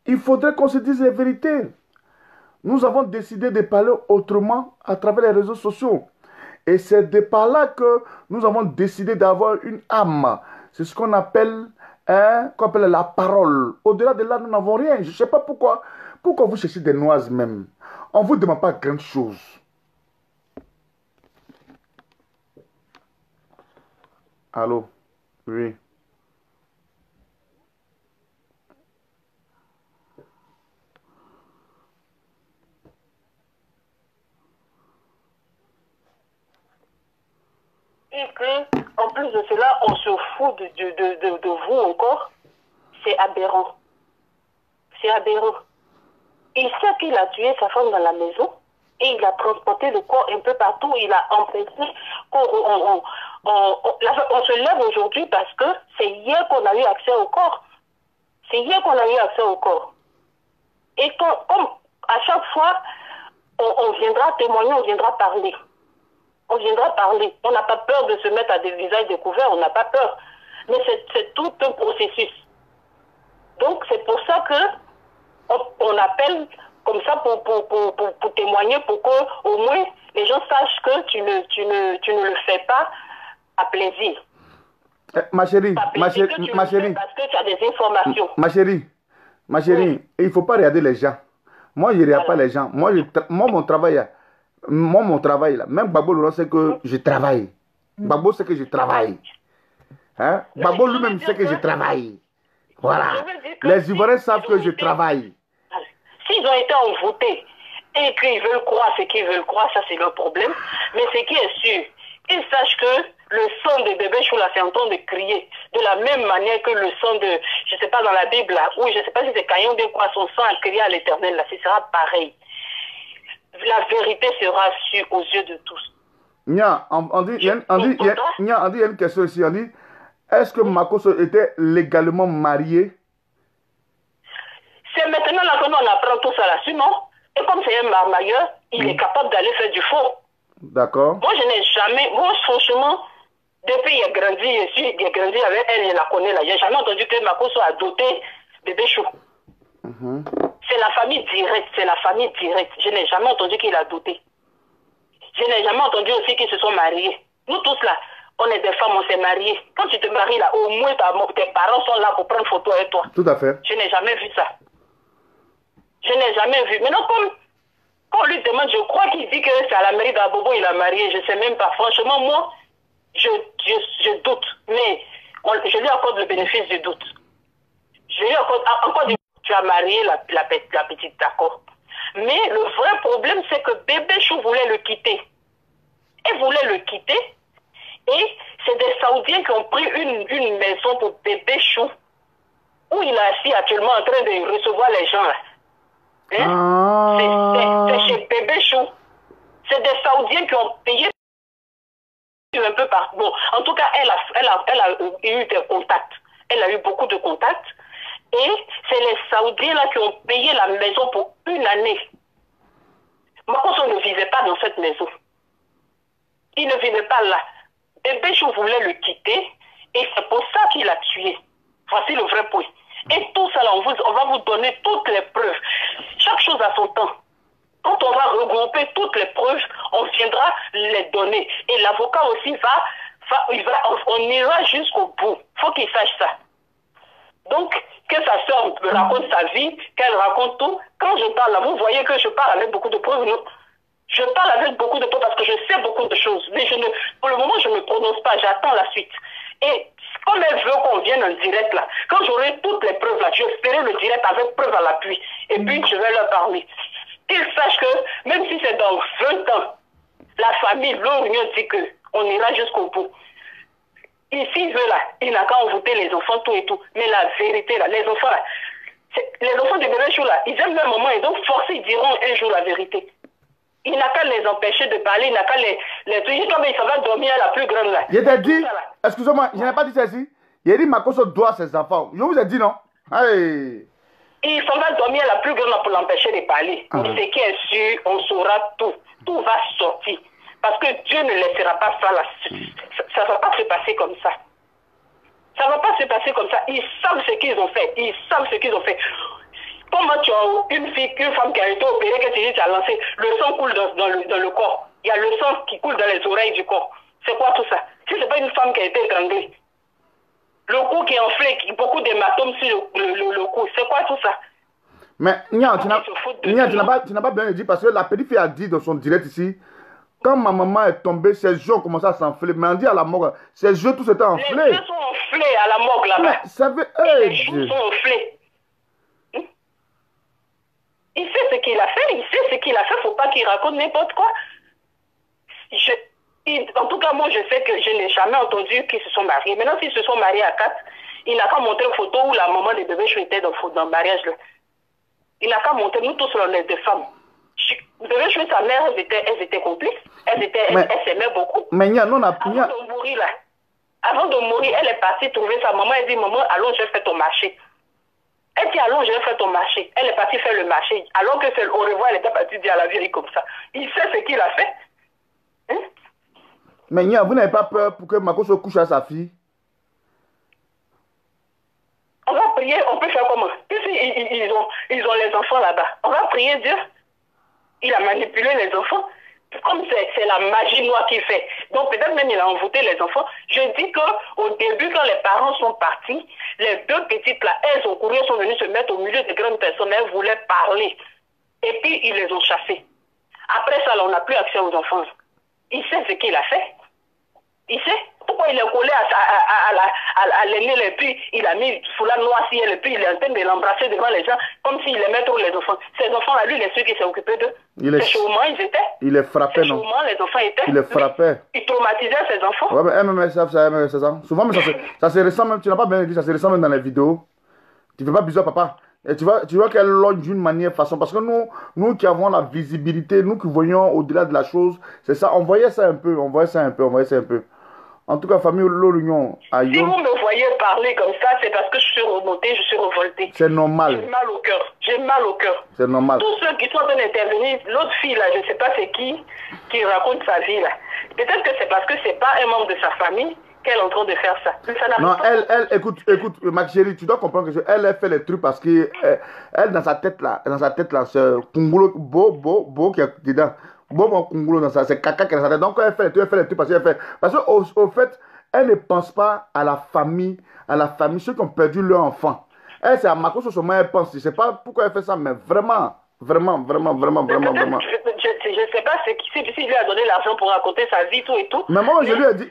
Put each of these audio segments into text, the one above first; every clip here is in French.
Il faudrait qu'on se dise la vérité. Nous avons décidé de parler autrement à travers les réseaux sociaux. Et c'est de par là que nous avons décidé d'avoir une âme. C'est ce qu'on appelle la parole. Au-delà de là, nous n'avons rien. Je ne sais pas pourquoi. Pourquoi vous cherchez des noises même? On ne vous demande pas grand chose. Allô? Oui. Et que, en plus de cela, on se fout de vous encore. C'est aberrant. C'est aberrant. Il sait qu'il a tué sa femme dans la maison et il a transporté le corps un peu partout. Il a empêché qu'on on se lève aujourd'hui parce que c'est hier qu'on a eu accès au corps. C'est hier qu'on a eu accès au corps. Et comme à chaque fois, on viendra témoigner, on viendra parler. On viendra parler. On n'a pas peur de se mettre à des visages découverts, on n'a pas peur. Mais c'est tout un processus. Donc c'est pour ça que on appelle comme ça pour témoigner, pour que au moins les gens sachent que tu ne le fais pas à plaisir. Ma chérie, ma chérie, parce que tu as des informations. Ma chérie, oui. Il ne faut pas regarder les gens. Moi, je ne regarde pas les gens. Moi, mon travail, là, même Babo Laurent sait que je travaille. Babo sait que je travaille. Hein? Babo lui-même sait que je travaille. Voilà. Les Ivoiriens savent que je travaille. S'ils ont été envoûtés et qu'ils veulent croire ce qu'ils veulent croire, ça c'est leur problème. Mais ce qui est sûr, ils sachent que le sang de bébé Choula est en train de crier. De la même manière que le sang de, je ne sais pas, dans la Bible, là, ou je ne sais pas si c'est Caïn ou bien quoi, son sang a crié à l'Éternel, là, ce sera pareil. La vérité sera sûre aux yeux de tous. On dit, il y a une question ici. On dit, est-ce que Makosso était légalement marié? C'est maintenant là que nous on apprend tout ça là. Sinon, et comme c'est un marmailleur, il est capable d'aller faire du faux. D'accord. Moi, je n'ai jamais, moi franchement, depuis il a grandi avec elle, je la connais là. J'ai jamais entendu que Makosso a doté bébé Chou. C'est la famille directe, Je n'ai jamais entendu qu'il a doté. Je n'ai jamais entendu aussi qu'ils se sont mariés. Nous tous là, on est des femmes, on s'est mariés. Quand tu te maries là, au moins tes parents sont là pour prendre photo avec toi. Tout à fait. Je n'ai jamais vu ça. Je n'ai jamais vu. Maintenant, comme quand on lui demande, je crois qu'il dit que c'est à la mairie d'Abobo, il a marié. Je ne sais même pas. Franchement, moi, je doute. Mais je lui accorde le bénéfice du doute. Je lui accorde encore du tu as marié la petite, d'accord. Mais le vrai problème, c'est que bébé Chou voulait le quitter. Elle voulait le quitter. Et c'est des Saoudiens qui ont pris une maison pour bébé Chou, où il est assis actuellement en train de recevoir les gens là. Hein? C'est chez bébé Chou. C'est des Saoudiens qui ont payé un peu partout. Bon, en tout cas, elle a eu des contacts. Elle a eu beaucoup de contacts. Et c'est les Saoudiens là qui ont payé la maison pour une année. Makosso ne vivait pas dans cette maison. Il ne vivait pas là. Bébé Chou voulait le quitter et c'est pour ça qu'il a tué. Voici le vrai point. Et tout ça, là, on va vous donner toutes les preuves. Chaque chose à son temps. Quand on va regrouper toutes les preuves, on viendra les donner. Et l'avocat aussi on ira jusqu'au bout. Il faut qu'il sache ça. Donc, que sa soeur me raconte sa vie, qu'elle raconte tout. Quand je parle là, vous voyez que je parle avec beaucoup de preuves. Non? Je parle avec beaucoup de preuves parce que je sais beaucoup de choses. Mais pour le moment, je ne me prononce pas. J'attends la suite. Et comme elle veut qu'on vienne en direct là, quand j'aurai toutes les preuves là, je ferai le direct avec preuve à l'appui. Et puis, je vais leur parler. Qu'ils sachent que, même si c'est dans 20 ans, la famille, leur union dit qu'on ira jusqu'au bout. Ici, il veut là, il n'a qu'à envoûter les enfants, tout et tout. Mais la vérité là, les enfants là, les enfants de bébé Chou là, ils aiment leur maman et donc forcés, ils diront un jour la vérité. Il n'a qu'à les empêcher de parler, il n'a qu'à les toujours comme il s'en va dormir à la plus grande là. Je t'ai dit, excusez-moi, je n'ai pas dit ça ici. Il a dit Makosso doit ses enfants. Je vous ai dit non. Hey. Il s'en va dormir à la plus grande là pour l'empêcher de parler. Mais ce qui est sûr, on saura tout. Tout va sortir. Parce que Dieu ne laissera pas ça là. Ça ne va pas se passer comme ça. Ça ne va pas se passer comme ça. Ils savent ce qu'ils ont fait. Ils savent ce qu'ils ont fait. Comment tu as une femme qui a été opérée, que tu dis, tu as lancé, le sang coule dans le corps. Il y a le sang qui coule dans les oreilles du corps. C'est quoi tout ça? Si ce n'est pas une femme qui a été étranglée, le cou qui est enflé, beaucoup d'hématomes sur le cou, c'est quoi tout ça? Mais Nia, tu n'as pas bien dit parce que la petite fille a dit dans son direct ici, quand ma maman est tombée, ses yeux ont commencé à s'enfler. Mais on dit à la morgue, ses yeux tous étaient enflés. Les yeux sont enflés à la morgue là-bas. Ça veut les joues sont enflés. Il sait ce qu'il a fait, il faut pas qu'il raconte n'importe quoi. En tout cas, moi, je sais que je n'ai jamais entendu qu'ils se sont mariés. Maintenant, s'ils se sont mariés à 4, il n'a qu'à montrer une photo où la maman des bébés Chou était dans le mariage. Là. Il n'a qu'à montrer, nous tous, on est des femmes. Bébé Chou et sa mère, elles étaient complices. Elles s'aimaient beaucoup. Mais non, avant de mourir, elle est partie trouver sa maman. Elle dit, maman, allons, je vais faire ton marché. Elle dit, allons, je vais faire ton marché. Elle est partie faire le marché. Alors que c'est au revoir, elle était partie dire à la vieille comme ça. Il sait ce qu'il a fait. Hein? Mais Nia, vous n'avez pas peur pour que Mako se couche à sa fille? On va prier, on peut faire comment? Ils ont les enfants là-bas. On va prier Dieu. Il a manipulé les enfants. Comme c'est la magie noire qu'il fait. Donc peut-être même il a envoûté les enfants. Je dis qu'au début, quand les parents sont partis, les deux petites là, elles ont couru, elles sont venues se mettre au milieu de grandes personnes. Elles voulaient parler. Et puis ils les ont chassées. Après ça, là, on n'a plus accès aux enfants. Il sait ce qu'il a fait. Il sait pourquoi il est collé à l'aîné et puis il a mis sous la noix si elle et puis il est en train de l'embrasser devant les gens comme s'il aimait trop les enfants. Ces enfants-là, lui, il est celui qui s'est occupé d'eux. C'est chaumant, ils étaient. Il les frappait, non? Chaumant, les enfants étaient. Il les frappait. Il traumatisait ses enfants. Ouais, mais c'est ça. Souvent, mais ça se ressent même, tu n'as pas bien dit, ça se ressent même dans les vidéos. Tu ne fais pas bizarre, papa. Et tu vois qu'elle loge d'une manière, façon. Parce que nous qui avons la visibilité, nous qui voyons au-delà de la chose, c'est ça. On voyait ça un peu. En tout cas, famille L'Union. Si vous me voyez parler comme ça, c'est parce que je suis remontée, je suis révoltée. C'est normal. J'ai mal au cœur. C'est normal. Tous ceux qui sont en train d'intervenir, l'autre fille là, je ne sais pas c'est qui raconte sa vie là. Peut-être que c'est parce que c'est pas un membre de sa famille qu'elle est en train de faire ça. Mais ça non, elle, écoute, ma chérie, tu dois comprendre que elle fait les trucs parce que elle dans sa tête là, c'est Kungolo, beau qui est dedans. Bon, Kungolo dans ça, c'est caca qui est dans sa tête. Donc elle fait les trucs parce qu'elle fait. Parce qu'au fait, elle ne pense pas à la famille, ceux qui ont perdu leur enfant. Elle, c'est à Mako seulement elle pense. Je ne sais pas pourquoi elle fait ça, mais vraiment. Je ne sais pas si lui a donné l'argent pour raconter sa vie, tout et tout. Mais moi, je lui ai dit,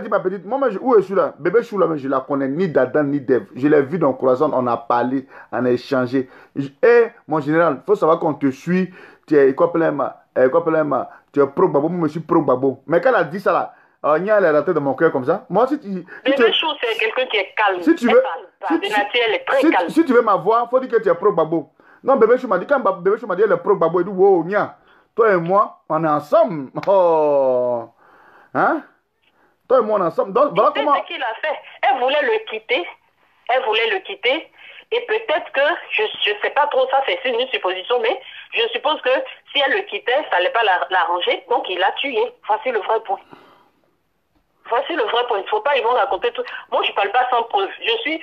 ma petite, où est-ce là? Bébé Chou là, je la connais ni d'Adam ni d'Ève. Je l'ai vu dans le croissant, on a parlé, on a échangé. Et mon général, il faut savoir qu'on te suit. Tu es quoi, tu es pro-babo, moi je suis pro-babo. Mais quand elle a dit ça là, Nia, elle est rentrée dans mon cœur comme ça. Moi, Bébé Chou, c'est quelqu'un qui est calme. Si tu veux, elle est très calme. Si tu veux m'avoir, il faut dire que tu es pro-babo. Non, Bébé Chou m'a dit, quand Bébé Chou m'a dit, elle est pro-babo, il dit, wow, Nia, toi et moi, on est ensemble. Oh, hein? Toi et moi, on est ensemble. Donc, voilà comment. C'est ce qu'il a fait. Elle voulait le quitter. Et peut-être que, je ne sais pas trop ça, c'est une supposition, mais je suppose que si elle le quittait, ça n'allait pas l'arranger. Donc, il l'a tué. Voici le vrai point. Il ne faut pas, ils vont raconter tout. Moi, je ne parle pas sans preuve. Je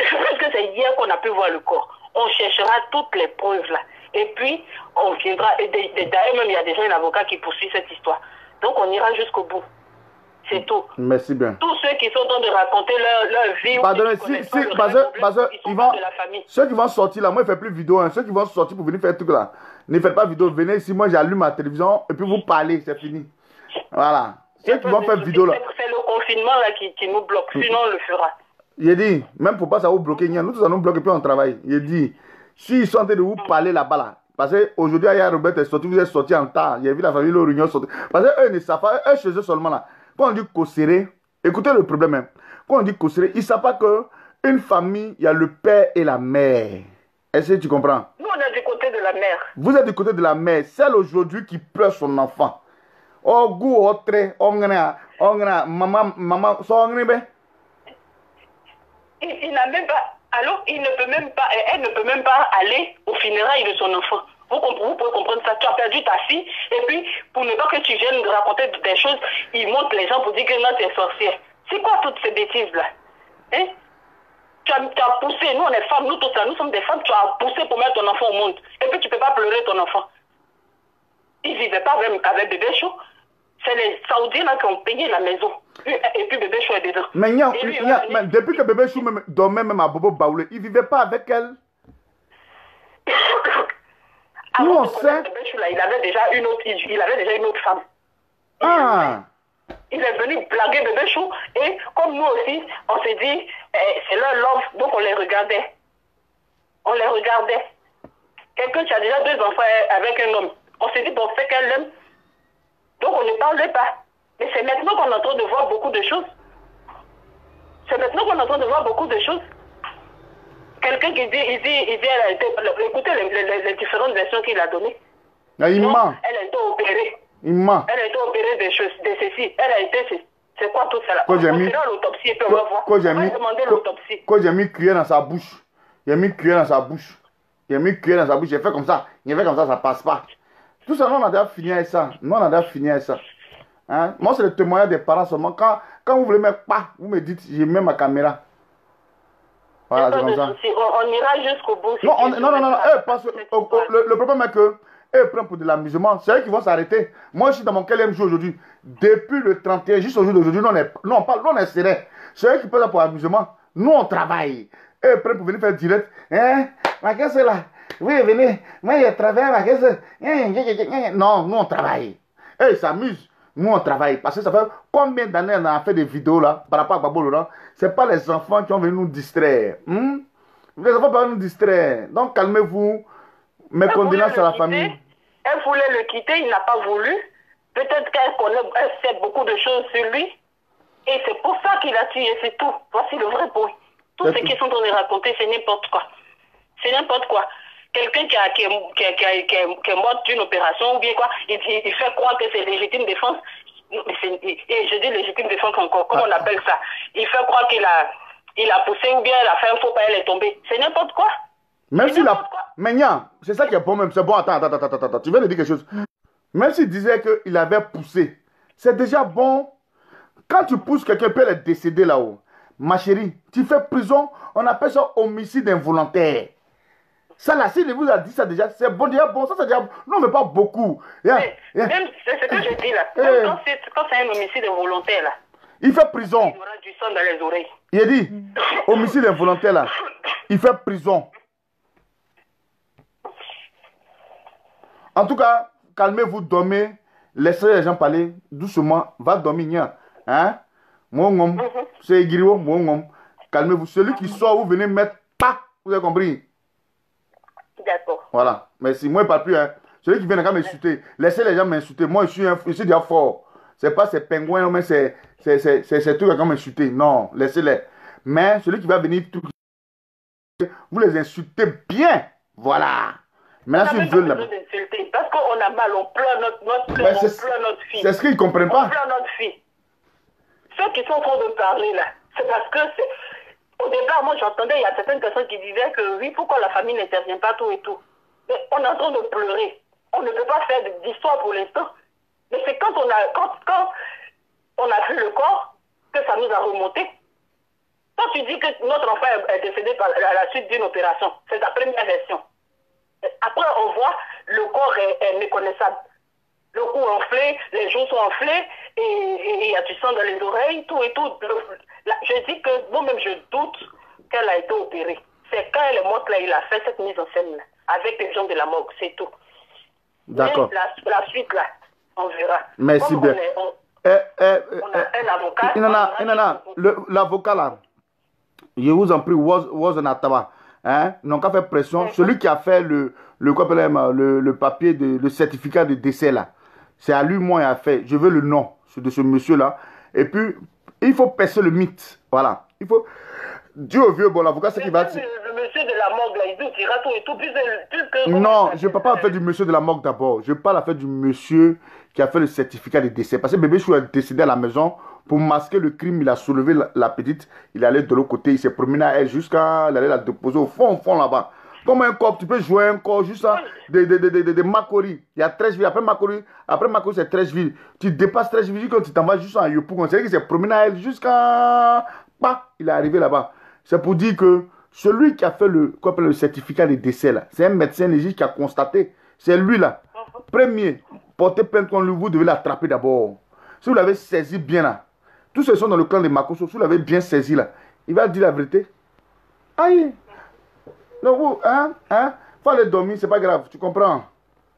pense que c'est hier qu'on a pu voir le corps. On cherchera toutes les preuves là. Et puis, on viendra. D'ailleurs, même, il y a déjà un avocat qui poursuit cette histoire. Donc, on ira jusqu'au bout. C'est tout. Merci bien. Tous ceux qui sont en train de raconter leur vie. Pardonnez, ceux qui vont sortir là, moi, je ne fais plus vidéo. Ceux qui vont sortir pour venir faire tout là, ne faites pas vidéo. Venez ici, moi, j'allume ma télévision et puis vous parlez, c'est fini. Voilà. Ceux qui vont faire vidéo là. C'est le confinement là qui nous bloque. Sinon, on le fera. Il dit, même pour pas ça vous bloquer, nous tous nous bloquer puis on travaille. Il dit, s'ils sont en train de vous parler là-bas là, parce qu'aujourd'hui, il y a Robert est sorti, vous êtes sorti en temps. J'ai vu la famille L'Union sortir. Parce qu'eux ne savent pas, eux chez eux seulement là. Quand on dit Kosséré, écoutez le problème. Hein. Quand on dit Kosséré, ils ne savent pas qu'une famille, il y a le père et la mère. Est-ce que tu comprends? Nous, on est du côté de la mère. Vous êtes du côté de la mère. Celle aujourd'hui qui pleure son enfant. Oh, goût, oh, très, maman, so, il n'a même pas. Alors, elle ne peut même pas aller aux funérailles de son enfant. Vous pouvez comprendre ça. Tu as perdu ta fille, et puis, pour ne pas que tu viennes raconter des choses, ils montent les gens pour dire que non, tu es sorcière. C'est quoi toutes ces bêtises-là? Hein? Tu as poussé, nous on est femmes, nous tous là, nous sommes des femmes, tu as poussé pour mettre ton enfant au monde. Et puis tu ne peux pas pleurer ton enfant. Ils ne vivaient pas avec bébé Chou. C'est les Saoudiens là qui ont payé la maison. Et puis bébé Chou est dedans. Mais depuis que bébé Chou dormait même à Bobo Baoulé, il ne vivait pas avec elle. Nous on sait. Bébé Chou là, il avait déjà une autre femme. Ah. Il est venu blaguer bébé Chou et comme nous aussi, on s'est dit, c'est leur love, donc on les regardait. On les regardait. Quelqu'un qui a déjà 2 enfants avec un homme, on s'est dit, bon, c'est qu'elle l'aime. Donc on ne parlait pas. Mais c'est maintenant qu'on est en train de voir beaucoup de choses. C'est maintenant qu'on est en train de voir beaucoup de choses. Quelqu'un qui dit, elle a été, écoutez les différentes versions qu'il a données. Il ment. Elle a été opérée. Il ment. Elle a été opérée de ceci. Elle a été... C'est quoi tout ça là? On fera l'autopsie et puis on va voir. On va demander l'autopsie. Quand j'ai mis cuillère dans sa bouche, j'ai mis cuillère dans sa bouche. J'ai mis cuillère dans sa bouche, j'ai fait comme ça. J'ai fait comme ça passe pas. Tout ça, nous on a déjà fini avec ça. Nous on a déjà fini avec ça. Hein? Moi c'est le témoignage des parents seulement. Quand vous voulez mettre pas, vous me dites, j'ai mis ma caméra. Voilà, c'est comme ça. On ira jusqu'au bout. Non. Parce que le problème est que eux prennent pour de l'amusement. C'est eux qui vont s'arrêter. Moi, je suis dans mon 4e jour aujourd'hui. Depuis le 31 jusqu'au jour d'aujourd'hui, nous on est serré. C'est eux qui prennent pour l'amusement. Nous, on travaille. Eux prennent pour venir faire direct. Hein? Mais qu'est-ce que c'est là? Oui, venez. Moi, je travaille. Non, nous, on travaille. Eux, ils s'amusent. Nous, on travaille. Parce que ça fait combien d'années on a fait des vidéos là, par rapport à Babolo là? Ce n'est pas les enfants qui ont venu nous distraire. Les enfants peuvent nous distraire. Donc, calmez-vous. Mes condoléances à la famille. Elle voulait le quitter, il n'a pas voulu. Peut-être qu'elle sait beaucoup de choses sur lui. Et c'est pour ça qu'il a tué, c'est tout. Voici le vrai bruit. Tout ce qu'ils sont en train de raconter, c'est n'importe quoi. C'est n'importe quoi. Quelqu'un qui est mort d'une opération ou bien quoi, il fait croire que c'est légitime défense. Et je dis légitime défense encore, comment on appelle ça? Il fait croire qu'il a poussé ou bien elle a fait un faux pas, elle est tombée. C'est n'importe quoi. Même s'il a... Mais Nia, c'est ça qui est bon même. C'est bon, attends. Tu viens de dire quelque chose. Même s'il disait qu'il avait poussé, c'est déjà bon. Quand tu pousses quelqu'un, peut être décédé là-haut. Ma chérie, tu fais prison, on appelle ça homicide involontaire. Ça là, s'il vous a dit ça déjà, c'est bon, déjà bon. Ça c'est déjà bon. Non, mais pas beaucoup. Même, c'est ce que je dis là. Quand c'est un homicide involontaire là. Il fait prison. Il aura du sang dans les oreilles. Il a dit, homicide involontaire là. Il fait prison. En tout cas, calmez-vous, dormez, laissez les gens parler doucement, va dormir. Hein? C'est Guiriwo, calmez-vous. Celui qui sort, vous venez mettre pas, vous avez compris? D'accord. Voilà, merci. Moi, je ne parle plus. Hein. Celui qui vient quand m'insulter, laissez les gens m'insulter. Moi, je suis déjà fort. Ce n'est pas ces pingouins, mais c'est tout qui m'insulter. Non, laissez-les. Mais celui qui va venir, vous les insultez bien. Voilà. Maintenant, si vous voulez parce qu'on a mal, on pleure notre fille. C'est ce qu'ils ne comprennent pas. On pleure notre fille. Ceux qui sont en train de parler là, c'est parce que au départ, moi j'entendais, il y a certaines personnes qui disaient que oui, pourquoi la famille n'intervient pas, tout et tout. Mais on est en train de pleurer. On ne peut pas faire d'histoire pour l'instant. Mais c'est quand on a vu le corps que ça nous a remonté. Quand tu dis que notre enfant est décédé à la suite d'une opération, c'est ta première version. Après, on voit le corps est méconnaissable. Le cou enflé, les joues sont enflées, et il y a du sang dans les oreilles, tout et tout. Je dis que moi-même, je doute qu'elle a été opérée. C'est quand elle est morte, là, il a fait cette mise en scène, là, avec les gens de la morgue, c'est tout. D'accord. La suite, là, on verra. Merci bien. On a un avocat. L'avocat, là, je vous en prie, was un tabac. Hein, n'ont qu'à faire pression. Celui qui a fait le papier, le certificat de décès là, c'est à lui, moi, il a fait. Je veux le nom de ce monsieur-là. Et puis, il faut percer le mythe. Voilà. Il faut. Dieu au vieux, bon, l'avocat, c'est qui va dire. Le monsieur de la morgue là, il dit qu'il dira tout et tout. Plus que non, je ne parle pas à faire du monsieur de la morgue d'abord. Je parle à faire du monsieur qui a fait le certificat de décès. Parce que bébé Chou est décédé à la maison. Pour masquer le crime, il a soulevé la petite, il allait de l'autre côté, il s'est promené à elle jusqu'à, il allait la déposer au fond là-bas. Comme un corps, tu peux jouer un corps juste à des Makori. Il y a 13 villes, après Makori c'est 13 villes. Tu dépasses 13 villes quand tu t'en vas juste à Yopougon. C'est-à-dire qu'il s'est promené à elle jusqu'à... Bah, il est arrivé là-bas. C'est pour dire que celui qui a fait quoi appelle le certificat de décès, là, c'est un médecin légiste qui a constaté. C'est lui, là. Premier, portez plainte contre lui, vous devez l'attraper d'abord. Si vous l'avez saisi bien, là, tous ceux qui sont dans le clan de Makoso, si vous l'avez bien saisi, là, il va dire la vérité. Aïe. Donc, vous, faut aller dormir, c'est pas grave, tu comprends?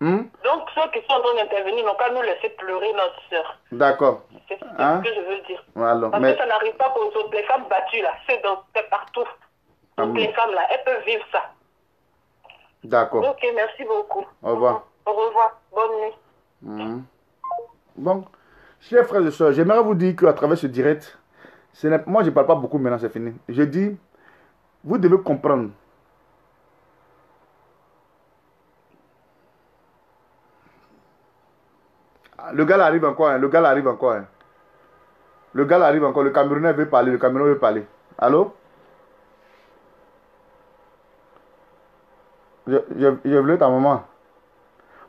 Donc, ceux qui sont en train d'intervenir n'ont qu'à nous laisser pleurer notre soeur. D'accord. C'est ce que je veux dire. Voilà, parce que ça n'arrive pas pour autres. Les femmes battues, là, c'est partout. Toutes les femmes, là, elles peuvent vivre ça. D'accord. Ok, merci beaucoup. Au revoir. Au revoir. Bonne nuit. Bon, chers frères et sœurs, j'aimerais vous dire qu'à travers ce direct, moi je ne parle pas beaucoup maintenant, c'est fini. Je dis, vous devez comprendre. Le gars là arrive encore, hein. Le gars là arrive encore. Hein. Le gars là arrive encore, le Camerounais veut parler, le Camerounais veut parler. Allô? Je voulais ta maman.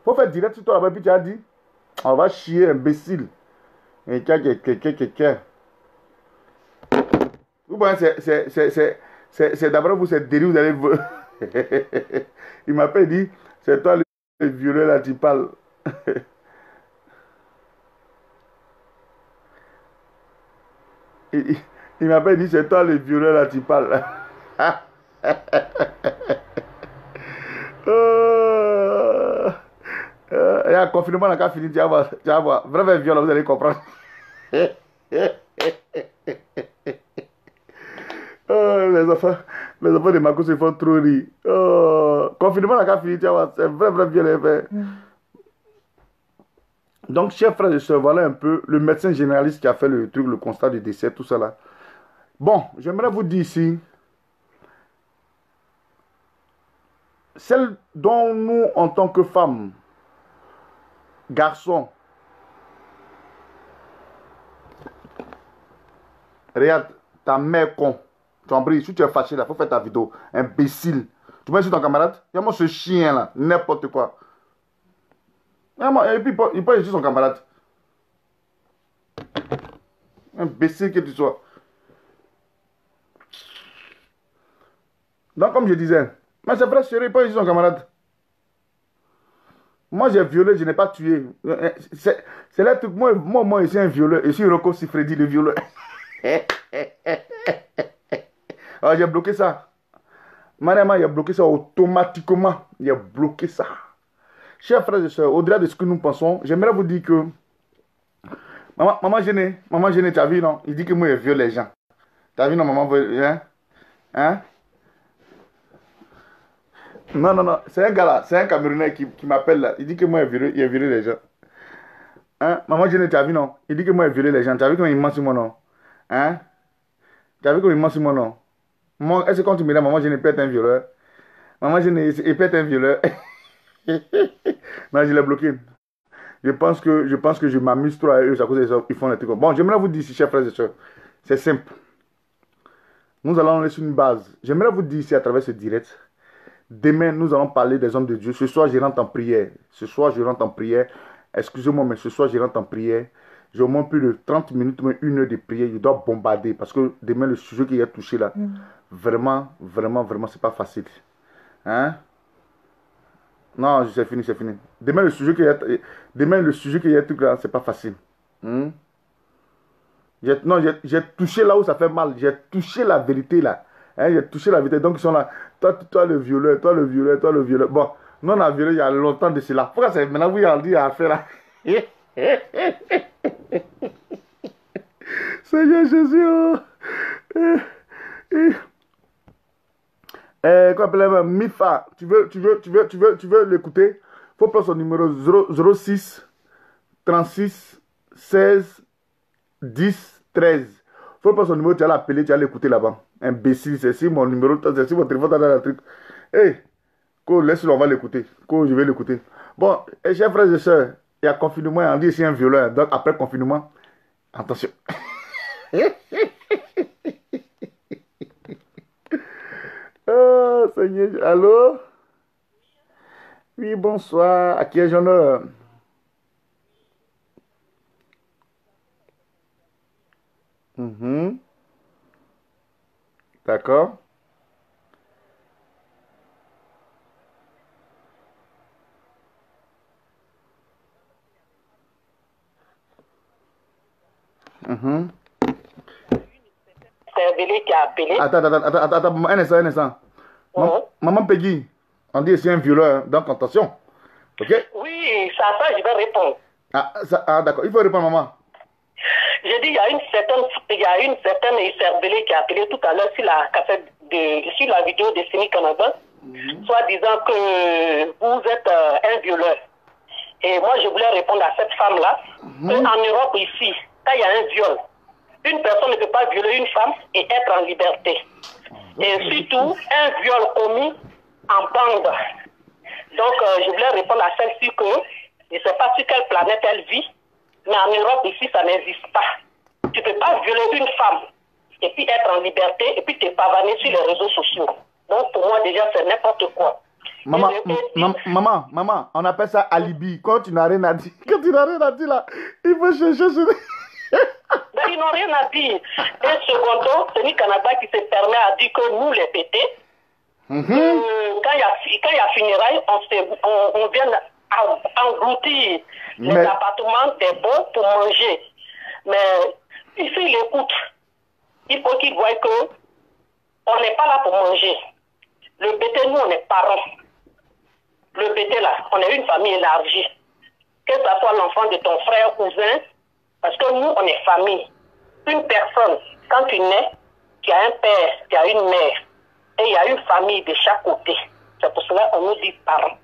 Faut faire direct sur toi là-bas, puis tu as dit, on va chier, imbécile. Et quelqu'un. Vous voyez, c'est d'abord vous, c'est derrière, vous allez. Il m'appelle, dit, c'est toi le violeur là, tu parles. Il m'appelle, dit, c'est toi le violeur là, tu parles. Il y a un confinement là qui a fini, tu vas voir. Vraiment violent, vous allez comprendre. Les enfants de Marcos se font trop rire. Confinement là qui a fini, tu vas voir, c'est vraiment violent. Donc, chers frères et sœurs, voilà un peu le médecin généraliste qui a fait le truc, le constat du décès, tout ça là. Bon, j'aimerais vous dire ici, celle dont nous, en tant que femmes, garçons, regarde, ta mère con, tu en prie, si tu es fâché là, il faut faire ta vidéo, imbécile. Tu mets sur ton camarade, regarde-moi ce chien là, n'importe quoi. Et puis il peut sur son camarade. Imbécile que tu sois. Donc, comme je disais, mais c'est vrai, chérie, il peut sur son camarade. Moi, j'ai violé, je n'ai pas tué. C'est là tout. Moi, je suis un violeur. Je suis Rocco Siffredi, le violeur. Alors, j'ai bloqué ça. Madame, il a bloqué ça automatiquement. Il a bloqué ça. Chers frères et sœurs, au-delà de ce que nous pensons, j'aimerais vous dire que maman gênée, tu as vu, non? Il dit que moi, je viole les gens. Tu as vu, non, maman? Hein? Non, c'est un gars là, c'est un Camerounais qui m'appelle là. Il dit que moi, il a violé les gens. Hein? Maman gênée, tu as vu, non? Il dit que moi, il a violé les gens. Tu as vu comment il ment sur mon nom? Hein? Tu as vu comment il ment sur mon nom? Moi, est-ce que quand tu me dis maman gênée, peut être un violeur? Maman gênée, il peut être un violeur. Non, je l'ai bloqué. Je pense que je m'amuse trop à eux à cause des autres. Ils font des trucs. Bon, j'aimerais vous dire ici, chers frères et sœurs, c'est simple. Nous allons laisser une base. J'aimerais vous dire ici à travers ce direct. Demain, nous allons parler des hommes de Dieu. Ce soir, je rentre en prière. Ce soir, je rentre en prière. Excusez-moi, mais ce soir, je rentre en prière. J'ai au moins plus de 30 minutes, mais 1 heure de prière. Je dois bombarder parce que demain, le sujet qui est touché là, vraiment, c'est pas facile. Hein? Non, c'est fini, c'est fini. Demain, le sujet qui est tout là, c'est pas facile. Non, j'ai touché là où ça fait mal. J'ai touché la vérité là. Hein, j'ai touché la vérité. Donc, ils sont là. Toi le violeur, toi le violeur, toi le violeur. Bon, nous, on a violé il y a longtemps de cela. Pourquoi c'est maintenant vous avez dit à faire là? Seigneur Jésus. Quoi appelle Mifa, tu veux l'écouter? Faut prendre son numéro 06 36 16 10 13. Faut prendre son numéro, tu vas l'appeler, tu vas l'écouter là-bas. Imbécile, c'est si mon numéro, c'est si mon téléphone dans le truc. Hey, laisse-le, on va l'écouter. Je vais l'écouter. Bon, chers frères et sœurs, il y a confinement, on dit c'est un violeur. Donc après confinement, attention. Oh, Seigneur, allô? Oui, bonsoir. À qui est l'honneur? D'accord. Cervelé qui a appelé. Attends, un instant. Maman Peggy, on dit que c'est un violeur, hein, donc attention. Ok? Oui, ça, je vais répondre. D'accord, il faut répondre, maman. J'ai dit, il y a une certaine cervelée qui a appelé tout à l'heure sur la cassette sur la vidéo de Séni Canada, soit disant que vous êtes un violeur. Et moi, je voulais répondre à cette femme-là, qu'en Europe, ici, quand il y a un viol, une personne ne peut pas violer une femme et être en liberté. Et surtout, un viol commis en bande. Donc, je voulais répondre à celle-ci que je ne sais pas sur quelle planète elle vit, mais en Europe, ici, ça n'existe pas. Tu ne peux pas violer une femme et puis être en liberté et puis te pavaner sur les réseaux sociaux. Donc, pour moi, déjà, c'est n'importe quoi. Maman, on appelle ça alibi. Quand tu n'as rien à dire, là, il faut chercher. Ben, ils n'ont rien à dire. Et secondo, c'est le Canada qui se permet à dire que nous, les pétés, quand il y a funérailles, on vient engloutir les appartements des bons pour manger. Mais ici, il écoute. Il faut qu'il voie que on n'est pas là pour manger. Le pété, nous, on est parents. Le pété, là, on est une famille élargie. Que ce soit l'enfant de ton frère, cousin, parce que nous, on est famille. Une personne, quand tu nais, tu as un père, tu as une mère, et il y a une famille de chaque côté. C'est pour cela qu'on nous dit parents.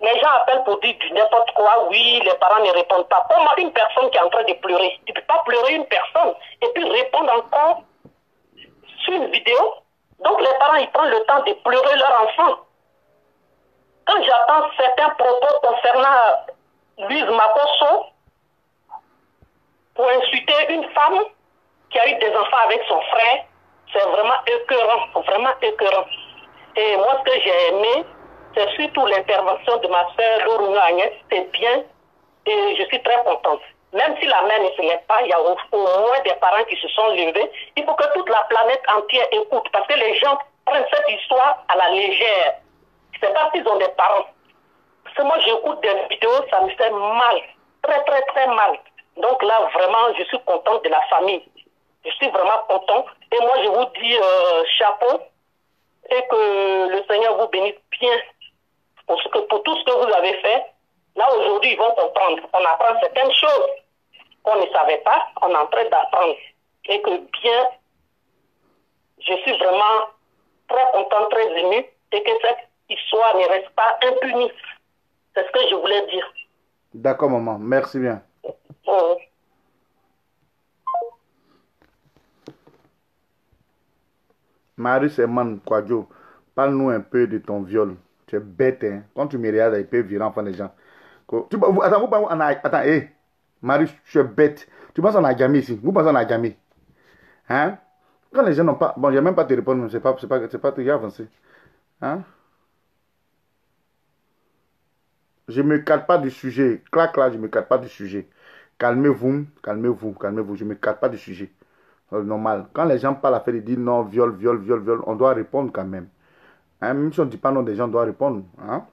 Les gens appellent pour dire du n'importe quoi, oui, les parents ne répondent pas. Pour moi, une personne qui est en train de pleurer, tu ne peux pas pleurer une personne et puis répondre encore sur une vidéo. Donc les parents, ils prennent le temps de pleurer leur enfant. Quand j'entends certains propos concernant Louise Makosso, pour insulter une femme qui a eu des enfants avec son frère, c'est vraiment écœurant, vraiment écœurant. Et moi, ce que j'ai aimé, c'est surtout l'intervention de ma soeur Laurou Agnès, c'est bien, et je suis très contente. Même si la mère ne se lève pas, il y a au moins des parents qui se sont levés. Il faut que toute la planète entière écoute, parce que les gens prennent cette histoire à la légère. C'est parce qu'ils ont des parents. Parce que moi, j'écoute des vidéos, ça me fait mal, très, très, très mal. Donc là, vraiment, je suis contente de la famille. Je suis vraiment contente. Et moi, je vous dis chapeau et que le Seigneur vous bénisse bien pour tout ce que vous avez fait. Là, aujourd'hui, ils vont comprendre. On apprend certaines choses qu'on ne savait pas. On est en train d'apprendre. Et que bien, je suis vraiment très contente, très émue. Et que cette histoire ne reste pas impunie. C'est ce que je voulais dire. D'accord, maman. Merci bien. Marie Seman Kwadjo, parle-nous un peu de ton viol. Tu es bête, hein. Quand tu me regardes, il peut virer enfant des gens. Attends, hé. Marie, tu es bête. Tu penses qu'on a gamé ici. Vous pensez qu'on a gamé. Hein? Quand les gens n'ont pas... Bon, je n'ai même pas te répondre. C'est pas très avancé. Hein? Je ne me cale pas du sujet. Clac, là, je ne me cale pas du sujet. Calmez-vous. Je ne me cale pas du sujet. Normal. Quand les gens parlent à faire, ils disent non, viol, on doit répondre quand même. Hein? Même si on ne dit pas non, des gens doivent répondre. Hein?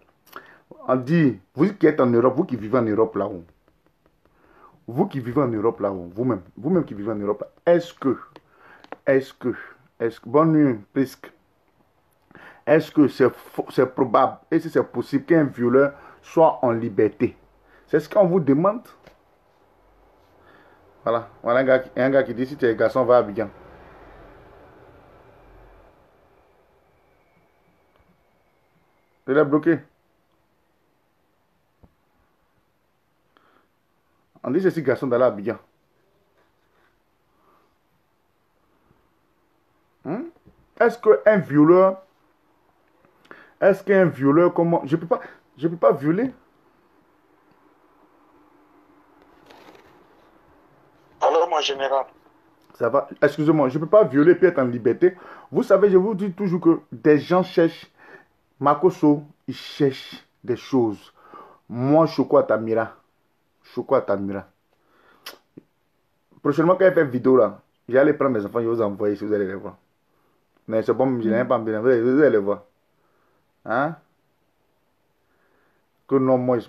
On dit, vous qui êtes en Europe, vous qui vivez en Europe là-haut, vous-même qui vivez en Europe, est-ce que, bonne nuit, presque, est-ce que c'est probable, et si c'est possible qu'un violeur soit en liberté? C'est ce qu'on vous demande. Voilà un gars qui dit, si tu es garçon, va à Abidjan. Il est bloqué. On dit ceci, garçon, d'aller à Abidjan. Est-ce qu'un violeur, comment... Je peux pas violer. Alors, mon général. Ça va. Excusez-moi, je ne peux pas violer et être en liberté. Vous savez, je vous dis toujours que des gens cherchent. Makosso, il cherche des choses. Moi, Choco Atamira. Prochainement, quand il fait vidéo là, j'allais prendre mes enfants et vous envoyer si vous allez les voir. Mais c'est bon, je n'ai pas bien. Vous allez les voir. Hein? Que non, moi